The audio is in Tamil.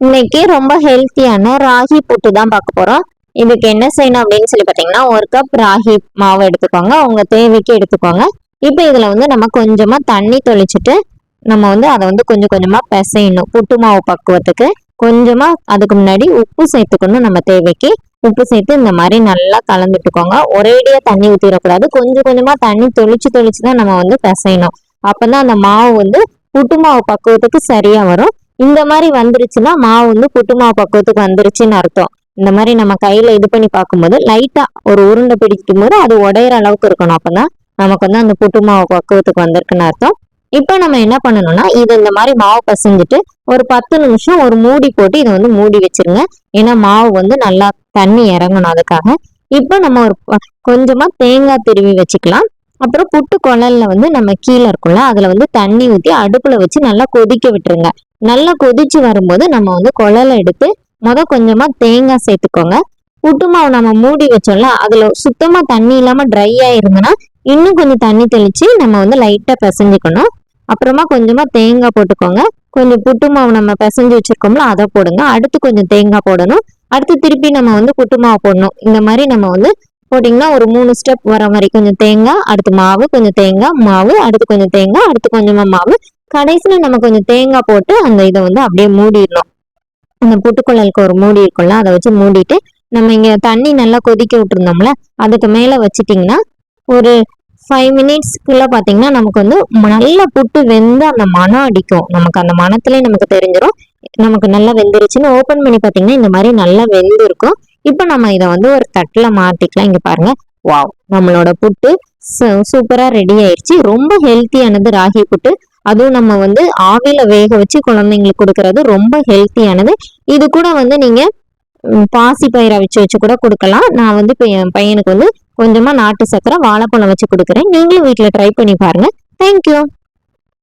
இன்னைக்கு ரொம்ப ஹெல்த்தியான ராகி புட்டு தான் பார்க்க போறோம். இதுக்கு என்ன செய்யணும் அப்படின்னு சொல்லி பார்த்தீங்கன்னா, ஒரு கப் ராகி மாவு எடுத்துக்கோங்க, உங்க தேவைக்கு எடுத்துக்கோங்க. இப்போ இதுல வந்து நம்ம கொஞ்சமா தண்ணி தெளிச்சுட்டு நம்ம வந்து அதை வந்து கொஞ்சம் கொஞ்சமா பிசையணும். புட்டு மாவு பக்குவத்துக்கு கொஞ்சமா அதுக்கு முன்னாடி உப்பு சேர்த்துக்கணும். நம்ம தேவைக்கு உப்பு சேர்த்து இந்த மாதிரி நல்லா கலந்துட்டுக்கோங்க. ஒரேடியா தண்ணி ஊற்றிடக்கூடாது, கொஞ்சம் கொஞ்சமா தண்ணி தெளிச்சு தெளிச்சு தான் நம்ம வந்து பிசையணும். அப்பதான் அந்த மாவு வந்து புட்டு மாவு பக்குவத்துக்கு சரியா வரும். இந்த மாதிரி வந்துருச்சுன்னா மாவு வந்து புட்டு மாவு பக்குவத்துக்கு வந்துருச்சுன்னு அர்த்தம். இந்த மாதிரி நம்ம கையில இது பண்ணி பார்க்கும்போது லைட்டா ஒரு உருண்டை பிடிக்கும் போது அது உடையிற அளவுக்கு இருக்கணும். அப்பதான் நமக்கு வந்து அந்த புட்டு மாவு பக்குவத்துக்கு வந்திருக்குன்னு அர்த்தம். இப்ப நம்ம என்ன பண்ணணும்னா, இது இந்த மாதிரி மாவு பசைஞ்சிட்டு ஒரு 10 நிமிஷம் ஒரு மூடி போட்டு இதை வந்து மூடி வச்சிருங்க. ஏன்னா மாவு வந்து நல்லா தண்ணி இறங்கணும் அதுக்காக. இப்ப நம்ம ஒரு கொஞ்சமா தேங்காய் திருவி வச்சுக்கலாம். அப்புறம் புட்டு குழல்ல வந்து நம்ம கீழே இருக்கும்ல, அதுல வந்து தண்ணி ஊற்றி அடுப்புல வச்சு நல்லா கொதிக்க விட்டுருங்க. நல்லா கொதிச்சு வரும்போது நம்ம வந்து குழலை எடுத்து கொஞ்சமா தேங்காய் சேர்த்துக்கோங்க. புட்டு மாவு நம்ம மூடி வச்சோம்ல, அதுல சுத்தமா தண்ணி இல்லாம ட்ரை ஆயிருந்ததுன்னா இன்னும் கொஞ்சம் தண்ணி தெளிச்சு நம்ம வந்து லைட்டா பிசைஞ்சுக்கணும். அப்புறமா கொஞ்சமா தேங்காய் போட்டுக்கோங்க. கொஞ்சம் புட்டு மாவு நம்ம பிசைஞ்சு வச்சிருக்கோம்ல அதை போடுங்க. அடுத்து கொஞ்சம் தேங்காய் போடணும். அடுத்து திருப்பி நம்ம வந்து புட்டு மாவு போடணும். இந்த மாதிரி நம்ம வந்து போட்டிங்கன்னா ஒரு 3 ஸ்டெப் வர மாதிரி கொஞ்சம் தேங்காய், அடுத்து மாவு, கொஞ்சம் தேங்காய், மாவு, அடுத்து கொஞ்சம் தேங்காய், அடுத்து கொஞ்சமா மாவு, கடைசியில நம்ம கொஞ்சம் தேங்காய் போட்டு அந்த இதை வந்து அப்படியே மூடிடணும். அந்த புட்டுக்குழலுக்கு ஒரு மூடி இருக்கும்ல, அதை வச்சு மூடிட்டு நம்ம இங்க தண்ணி நல்லா கொதிக்க விட்டுருந்தோம்ல, அதுக்கு மேல வச்சிட்டிங்கன்னா ஒரு 5 மினிட்ஸ்க்குள்ள பாத்தீங்கன்னா நமக்கு வந்து நல்ல புட்டு வெந்து அந்த மனம் அடிக்கும். நமக்கு அந்த மனத்திலே நமக்கு தெரிஞ்சிடும் நமக்கு நல்லா வெந்துருச்சுன்னு. ஓபன் பண்ணி பாத்தீங்கன்னா இந்த மாதிரி நல்லா வெந்து இருக்கும். இப்ப நம்ம இதை வந்து ஒரு தட்டுல மாட்டிக்கலாம். இங்க பாருங்க, வாவ், நம்மளோட புட்டு சூப்பரா ரெடி ஆயிடுச்சு. ரொம்ப ஹெல்த்தியானது ராகி புட்டு. அதுவும் நம்ம வந்து ஆவில வேக வச்சு குழந்தைங்களுக்கு கொடுக்கறது ரொம்ப ஹெல்த்தியானது. இது கூட வந்து நீங்க பாசி பயிரை வச்சு கூட கொடுக்கலாம். நான் வந்து இப்போ என் பையனுக்கு வந்து கொஞ்சமா நாட்டு சக்கரை, வாழைப்பழம் வச்சு கொடுக்குறேன். நீங்களும் வீட்டுல ட்ரை பண்ணி பாருங்க. தேங்க்யூ.